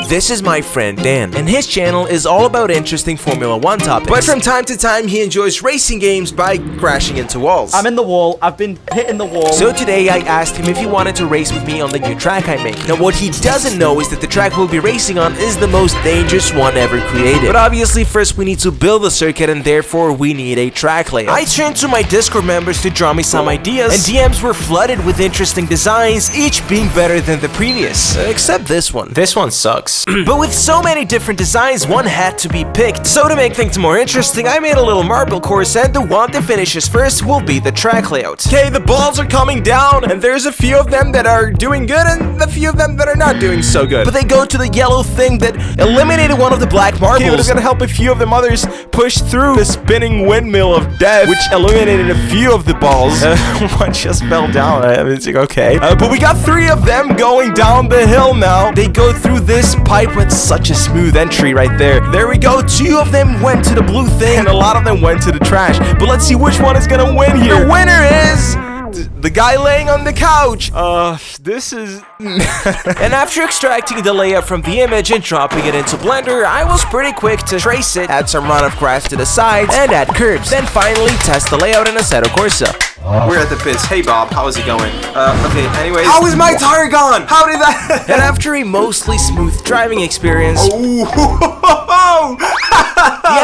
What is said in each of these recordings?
This is my friend Dan, and his channel is all about interesting Formula 1 topics. But from time to time, he enjoys racing games by crashing into walls. I'm in the wall. I've been hitting the wall. So today I asked him if he wanted to race with me on the new track I make. Now what he doesn't know is that the track we'll be racing on is the most dangerous one ever created. But obviously first we need to build the circuit, and therefore we need a track layout. I turned to my Discord members to draw me some ideas, and DMs were flooded with interesting designs, each being better than the previous. Except this one. This one sucks. But with so many different designs, one had to be picked. So to make things more interesting, I made a little marble course, and the one that finishes first will be the track layout. Okay, the balls are coming down, and there's a few of them that are doing good and a few of them that are not doing so good. But they go to the yellow thing that eliminated one of the black marbles. Okay, but it's gonna help a few of them others push through the spinning windmill of death, which eliminated a few of the balls. One just fell down. I mean, it's like, okay. But we got 3 of them going down the hill now. They go through this pipe with such a smooth entry right there. There we go. 2 of them went to the blue thing, and a lot of them went to the trash. But let's see which one is gonna win here. The winner is the guy laying on the couch. This is... And after extracting the layout from the image and dropping it into Blender, I was pretty quick to trace it, add some runoff grass to the sides, and add curbs. Then finally test the layout in Assetto Corsa. We're at the pits. Hey Bob, how is it going? Okay, anyways. How is my tire gone? How did that? And after a mostly smooth driving experience, the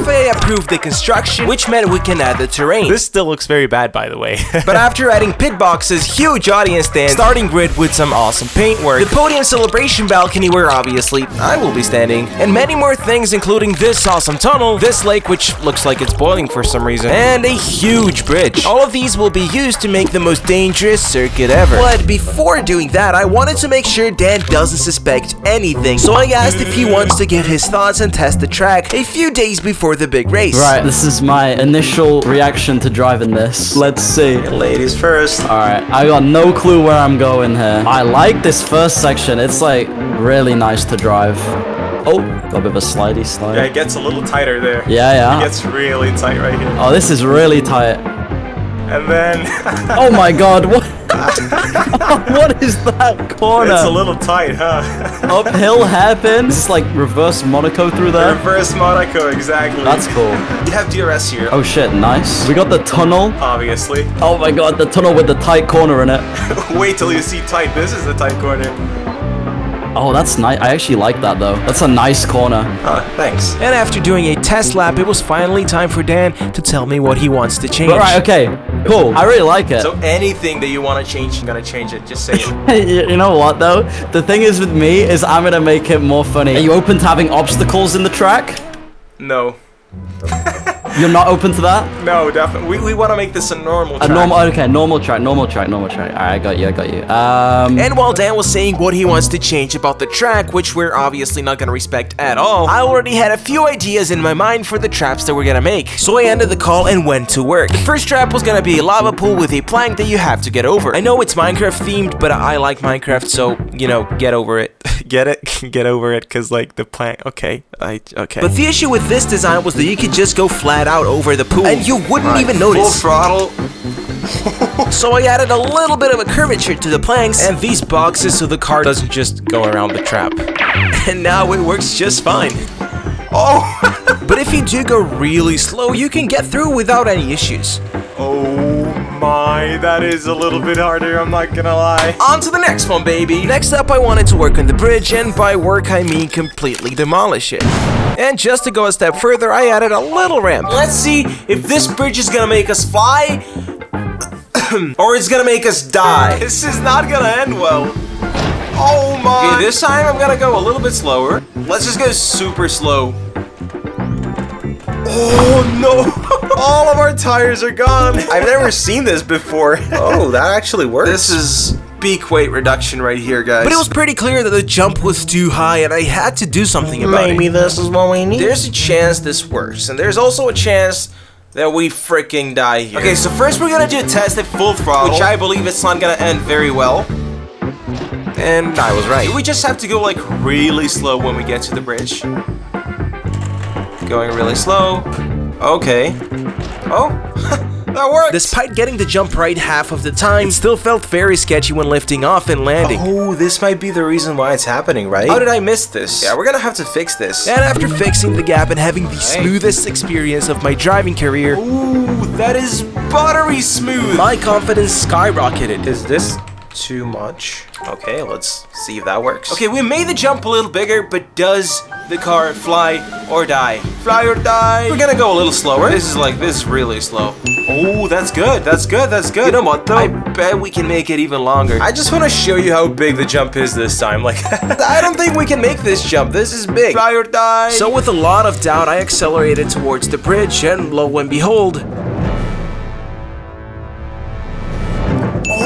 FAA approved the construction, which meant we can add the terrain. This still looks very bad, by the way. But after adding pit boxes, huge audience stands, starting grid with some awesome paintwork, the podium celebration balcony where obviously I will be standing, and many more things, including this awesome tunnel, this lake which looks like it's boiling for some reason, and a huge bridge. All of these will be used to make the most dangerous circuit ever. But before doing that, I wanted to make sure Dan doesn't suspect anything, so I asked if he wants to give his thoughts and test the track a few days before the big race. Right, this is my initial reaction to driving this. Let's see. Ladies first. Alright, I got no clue where I'm going here. I like this first section. It's like really nice to drive. Oh, got a bit of a slidey slide. Yeah, it gets a little tighter there. Yeah. It gets really tight right here. Oh, this is really tight. And then... Oh my god, what? What is that corner? It's a little tight, huh? Uphill hairpin? Is this like reverse Monaco through there? Reverse Monaco, exactly. That's cool. You have DRS here. Oh shit, nice. We got the tunnel. Obviously. Oh my god, the tunnel with the tight corner in it. Wait till you see tight. This is the tight corner. Oh, that's nice. I actually like that though. That's a nice corner. Thanks. And after doing a test lap, it was finally time for Dan to tell me what he wants to change. Alright, okay. Cool. I really like it. So anything that you want to change, I'm gonna change it. Just say it. You know what though? The thing is with me is I'm gonna make it more funny. Are you open to having obstacles in the track? No. You're not open to that? No, definitely. We want to make this a normal track. Normal track. Alright, I got you. And while Dan was saying what he wants to change about the track, which we're obviously not gonna respect at all, I already had a few ideas in my mind for the traps that we're gonna make. So I ended the call and went to work. The first trap was gonna be a lava pool with a plank that you have to get over. I know it's Minecraft themed, but I like Minecraft, so, you know, get over it. Get it? Get over it, cause like the plank, okay. But the issue with this design was that you could just go flat out over the pool, and you wouldn't even notice. Full throttle. So I added a little bit of a curvature to the planks and these boxes so the car doesn't just go around the trap. And now it works just fine. Oh! But if you do go really slow, you can get through without any issues. Oh my, that is a little bit harder, I'm not gonna lie. On to the next one, baby. Next up, I wanted to work on the bridge, and by work I mean completely demolish it. And just to go a step further, I added a little ramp. Let's see if this bridge is gonna make us fly, or it's gonna make us die. This is not gonna end well. Oh my. Okay, this time I'm gonna go a little bit slower. Let's just go super slow. Oh no. All of our tires are gone. I've never seen this before. Oh, that actually works. This is peak weight reduction right here, guys. But it was pretty clear that the jump was too high and I had to do something about it. Maybe this is what we need. There's a chance this works, and there's also a chance that we freaking die here. Okay, so first we're gonna do a test at full throttle, which I believe it's not gonna end very well. And I was right. We just have to go like really slow when we get to the bridge. Going really slow. Okay. Oh, That worked! Despite getting the jump right half of the time, it still felt very sketchy when lifting off and landing. Oh, this might be the reason why it's happening, right? How did I miss this? Yeah, we're gonna have to fix this. And after fixing the gap and having the smoothest experience of my driving career, Ooh, that is buttery smooth! my confidence skyrocketed. Is this too much? Okay, let's see if that works. Okay, we made the jump a little bigger, but does the car fly or die? Fly or die? We're gonna go a little slower. This is really slow. Oh, that's good. That's good. That's good. You know what though? I bet we can make it even longer. I just want to show you how big the jump is this time. Like, I don't think we can make this jump. This is big. Fly or die. So with a lot of doubt, I accelerated towards the bridge, and lo and behold, oh,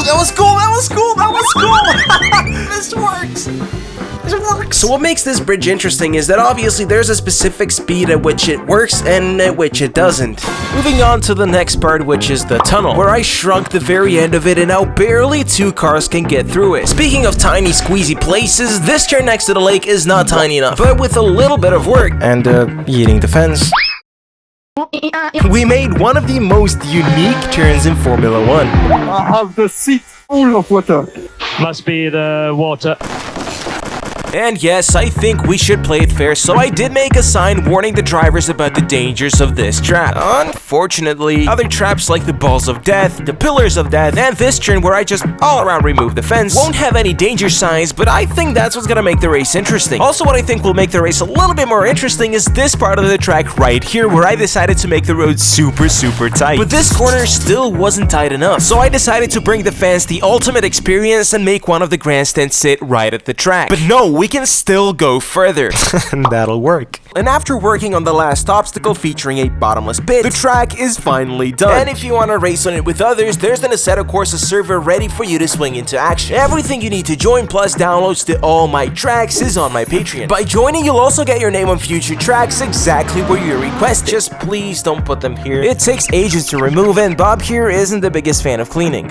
that was cool. That was cool. That was cool. This works. This works. So what makes this bridge interesting is that obviously there's a specific speed at which it works and at which it doesn't. Moving on to the next part, which is the tunnel, where I shrunk the very end of it and now barely 2 cars can get through it. Speaking of tiny squeezy places, this turn next to the lake is not tiny enough, but with a little bit of work And eating the fence. we made one of the most unique turns in Formula 1. I have the seat full of water. Must be the water. And yes, I think we should play it fair, so I did make a sign warning the drivers about the dangers of this trap. Unfortunately, other traps like the balls of death, the pillars of death, and this turn where I just all around remove the fence won't have any danger signs, but I think that's what's gonna make the race interesting. Also, what I think will make the race a little bit more interesting is this part of the track right here, where I decided to make the road super tight. But this corner still wasn't tight enough, so I decided to bring the fans the ultimate experience and make one of the grandstands sit right at the track. But no, we can still go further. And that'll work. And after working on the last obstacle featuring a bottomless pit, the track is finally done. And if you want to race on it with others, there's an Assetto Corsa server ready for you to swing into action. Everything you need to join plus downloads to all my tracks is on my Patreon. By joining, you'll also get your name on future tracks exactly where you requested. Just please don't put them here. It takes ages to remove, and Bob here isn't the biggest fan of cleaning.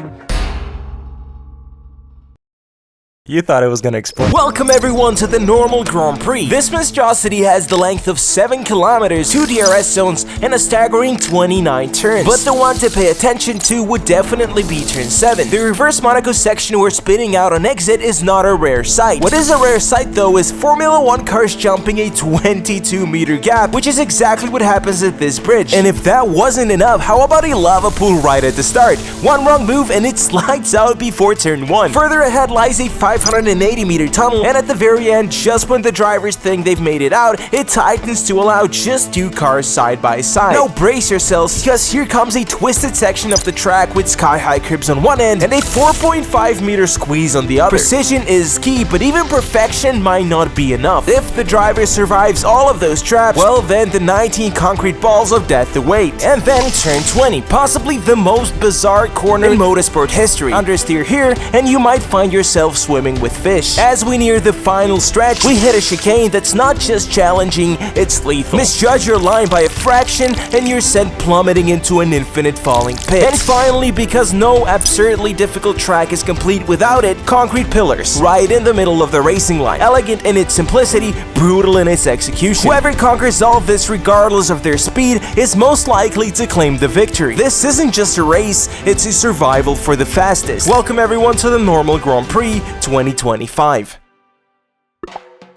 You thought it was gonna explode. Welcome everyone to the normal Grand Prix. This monstrosity has the length of 7 kilometers, 2 DRS zones, and a staggering 29 turns. But the one to pay attention to would definitely be turn 7. The reverse Monaco section we're spinning out on exit is not a rare sight. What is a rare sight though is Formula 1 cars jumping a 22-meter gap, which is exactly what happens at this bridge. And if that wasn't enough, how about a lava pool right at the start? One wrong move and it slides out before turn 1. Further ahead lies a 580-meter tunnel, and at the very end, just when the drivers think they've made it out, it tightens to allow just 2 cars side by side. Now brace yourselves, because here comes a twisted section of the track with sky-high curbs on one end and a 4.5-meter squeeze on the other. Precision is key, but even perfection might not be enough. If the driver survives all of those traps, well then the 19 concrete balls of death await. And then turn 20, possibly the most bizarre corner in motorsport history. Understeer here, and you might find yourself swimming with fish. As we near the final stretch, we hit a chicane that's not just challenging, it's lethal. Misjudge your line by a fraction and you're sent plummeting into an infinite falling pit. And finally, because no absurdly difficult track is complete without it, concrete pillars, right in the middle of the racing line. Elegant in its simplicity, brutal in its execution. Whoever conquers all of this regardless of their speed is most likely to claim the victory. This isn't just a race, it's a survival for the fastest. Welcome everyone to the normal Grand Prix 2025.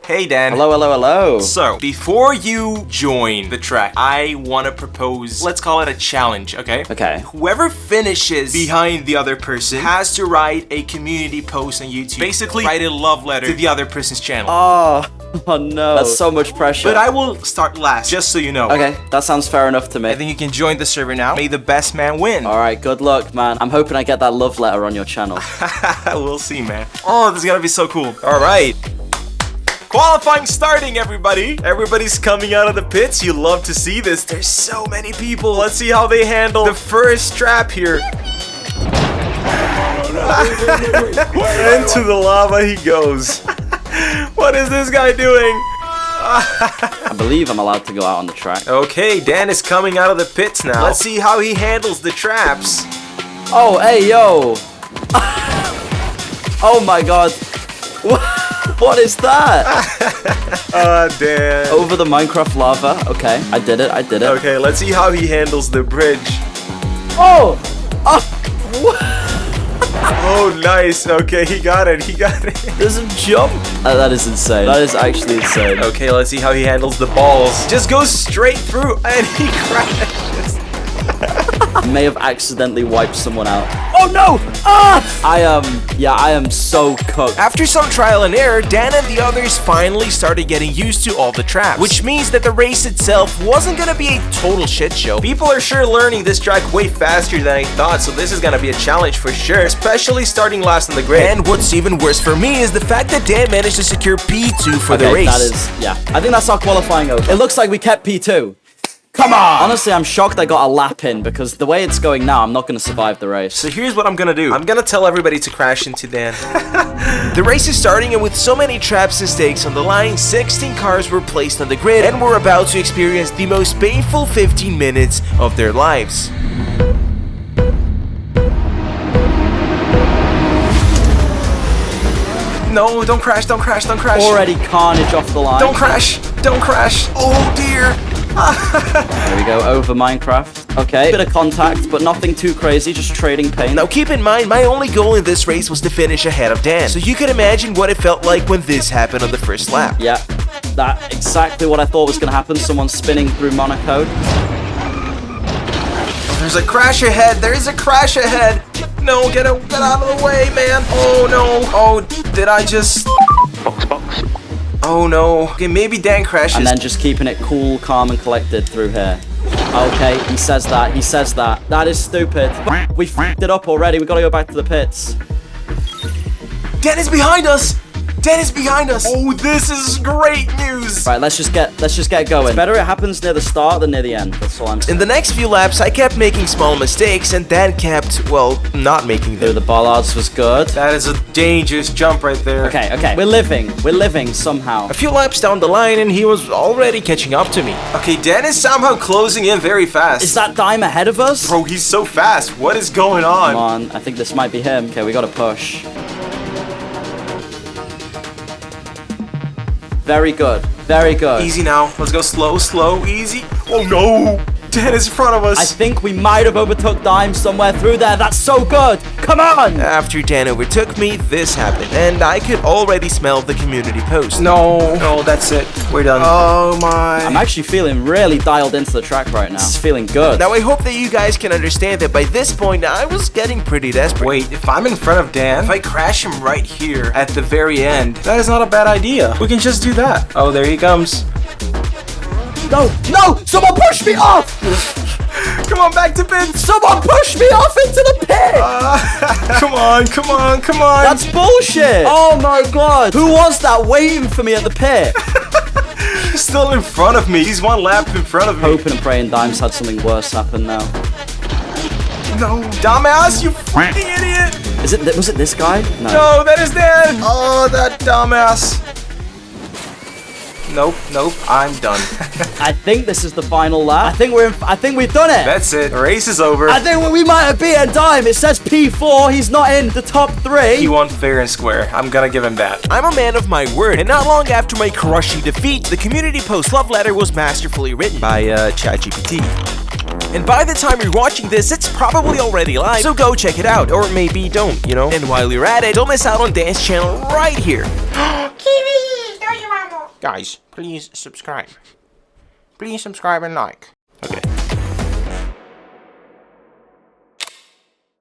Hey Dan. Hello. So, before you join the track, I want to propose, let's call it a challenge, okay? Okay. Whoever finishes behind the other person has to write a community post on YouTube. Basically, write a love letter to the other person's channel. Oh no. That's so much pressure. But I will start last, just so you know. Okay, that sounds fair enough to me. I think you can join the server now. May the best man win. Alright, good luck, man. I'm hoping I get that love letter on your channel. We'll see, man. Oh, this is gonna be so cool. Alright. Qualifying starting, everybody. Everybody's coming out of the pits. You love to see this. There's so many people. Let's see how they handle the first trap here. Into the lava he goes. What is this guy doing? I believe I'm allowed to go out on the track. Okay, Dan is coming out of the pits now. Let's see how he handles the traps. Oh, hey, yo. Oh my god. What is that? Dan. Over the Minecraft lava. Okay, I did it. Okay, let's see how he handles the bridge. Oh! Oh, nice. Okay, he got it. He got it. There's a jump. That is insane. That is actually insane. Okay, let's see how he handles the balls. Just goes straight through and he crashes. May have accidentally wiped someone out. Oh no! Ah! I am so cooked. After some trial and error, Dan and the others finally started getting used to all the traps, which means that the race itself wasn't gonna be a total shit show. People are sure learning this track way faster than I thought, so this is gonna be a challenge for sure, especially starting last on the grid. And what's even worse for me is the fact that Dan managed to secure P2 for the race. That is, yeah. I think that's our qualifying over. It looks like we kept P2. Come on! Honestly, I'm shocked I got a lap in, because the way it's going now, I'm not going to survive the race. So here's what I'm gonna do. I'm gonna tell everybody to crash into Dan. The race is starting, and with so many traps and stakes on the line, 16 cars were placed on the grid and were about to experience the most painful 15 minutes of their lives. No, don't crash, don't crash, don't crash. Already carnage off the line. Don't crash, don't crash. Oh dear. There we go, over Minecraft. Okay, bit of contact, but nothing too crazy, just trading pain. Now keep in mind, my only goal in this race was to finish ahead of Dan, so you can imagine what it felt like when this happened on the first lap. Yeah, that's exactly what I thought was going to happen. Someone spinning through Monaco. There's a crash ahead, there is a crash ahead. No, get out of the way, man. Oh no, oh, did I just... Box. Oh no. Okay, maybe Dan crashes. And then just keeping it cool, calm, and collected through here. Okay, he says that. He says that. That is stupid. We f***ed it up already. We gotta go back to the pits. Dan is behind us. Dan is behind us. Oh, this is great news. Right, let's just get going. It's better it happens near the start than near the end. That's all I'm saying. In the next few laps, I kept making small mistakes, and Dan kept, well, not making Through them. the bollards was good. That is a dangerous jump right there. Okay. We're living somehow. A few laps down the line, and he was already catching up to me. Okay, Dan is somehow closing in very fast. Is that Dime ahead of us? Bro, he's so fast. What is going on? Come on, I think this might be him. Okay, we gotta push. Very good. Very good. Easy now. Let's go slow, easy. Oh no! Dan is in front of us. I think we might have overtook Dime somewhere through there. That's so good. Come on! After Dan overtook me, this happened, and I could already smell the community post. No, that's it. We're done. Oh my. I'm actually feeling really dialed into the track right now. It's feeling good. Now I hope that you guys can understand that by this point, I was getting pretty desperate. Wait, if I'm in front of Dan, if I crash him right here at the very end, that is not a bad idea. We can just do that. Oh, there he comes. No! Someone push me off! Come on, back to pit. Someone push me off into the pit! Come on. That's bullshit! Oh my god! Who was that waiting for me at the pit? He's still in front of me. He's one lap in front of me. Hoping and praying Dime's had something worse happen now. No, dumbass, you fucking idiot. Was it this guy? No, that is Dan. Oh, that dumbass. Nope, I'm done. I think this is the final lap. I think we've done it. That's it. The race is over. I think we might have beaten Dime. It says P4. He's not in the top 3. He won fair and square. I'm gonna give him that. I'm a man of my word, and not long after my crushing defeat, the community post love letter was masterfully written by ChatGPT. And by the time you're watching this, it's probably already live, so go check it out, or maybe don't, you know? And while you're at it, don't miss out on Dan's channel right here. Guys, please subscribe. Please subscribe and like.